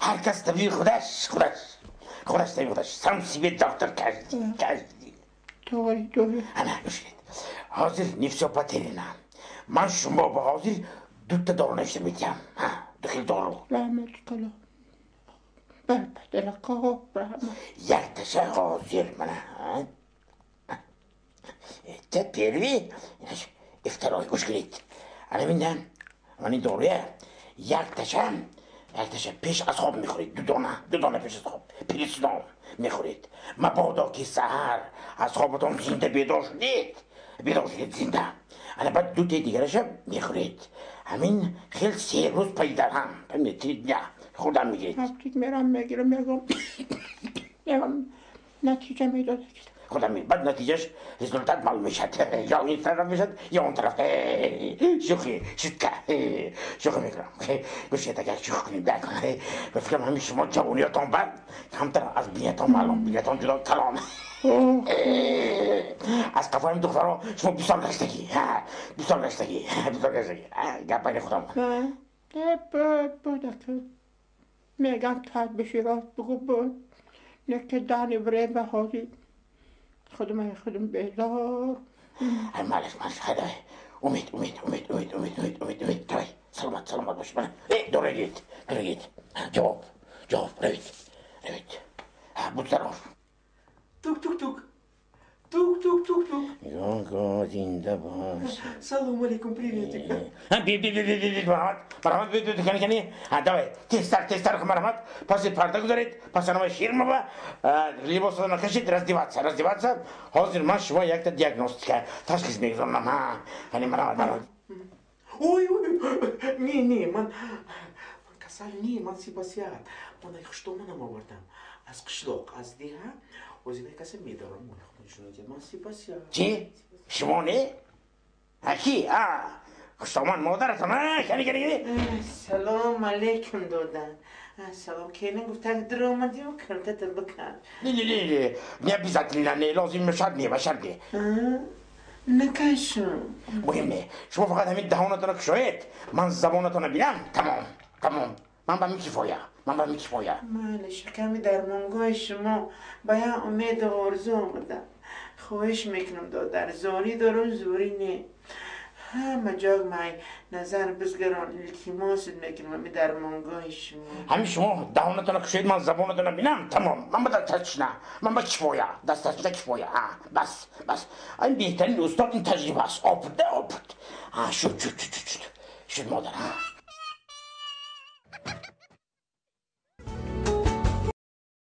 هر کس طبیعی خودش طبیعی خودش سمسی دکتر کردی doğru. انا نوشید حاضر نیفسو پاترینا من شما با حاضر دوتا دارو نشته میدیم دخیل دارو Rahmet kala. Berbedele kahop rahmet. یک تشه حاضر منه تا پیروی افترای گوش کنید انا میدم من این دارویه یک تشه پیش از خواب میخورید دو دانه پیش از خواب پریسنام میخورید مبادا که سحر از خوابتون زنده بیدار شدید زنده انا بعد دو دیگرش میخورید همین خیلی 3 روز پیدا هم فهمیدید نه خودم میگیرید Haftik meram megirim yagam netice meydana gidiyor. خودم میگیرید بعد نتیجهش رزولتات معلوم میشد یا این طرف میشد یا اون طرف شوخی میکنم گوشید اگر شوخ کنیم در کنه به فکرم همین شما جوانیاتان بعد کمتر از بینیتان معلوم بینیتان جدا کلام از قفایم دخترها شما 20 سال گشتگی گپ بین خودم Burada ki megan tat bir şey var bu ne ki dani bre ve hadi خودم بیدار معلش خدا امید توی سلامت باش من دورگید جواب روید بود طرف توک یونگو زنده باش سلام علیکم приветик بی مرحمت کنی давай تستر کن مرحمت پس پرده گذارید پس نام شیرم با لباساتون کشید раздеваться حاضر من شما یک تا دیاگنوستیک تشخیص میگذارم یعنی مرحمت ой не من کسل نی من سیپاسیات من یک شتومنم آوردم از قشلوق از دیها وزیده کسی میدارم من سیپاسیات چی؟ شما نه؟ کی؟ شما مادرتم کنی سلام علیکم دادن سلام که نگفتن در آمدی و کرتت بکن نه بیزت نه لازم مشد نه بشد نه نکشم مهم نه شما فقط همین دهانتون کشوید من زبانتون بینم تمام من با میکفایا معلش کمی درمانگاه شما باید امید و آرزو آمدم خواهش میکنم دادر زاری دارم زوری نه همه جاگ مای نظر بزگران التماس میکنم امی درمانگاه شما همین شما دهانتون کشوید من زبانتون بینم تمام من با دستش نه من با کفایا دستش کفایا بس این بهترین استاد این تجربه است آپد شد مادر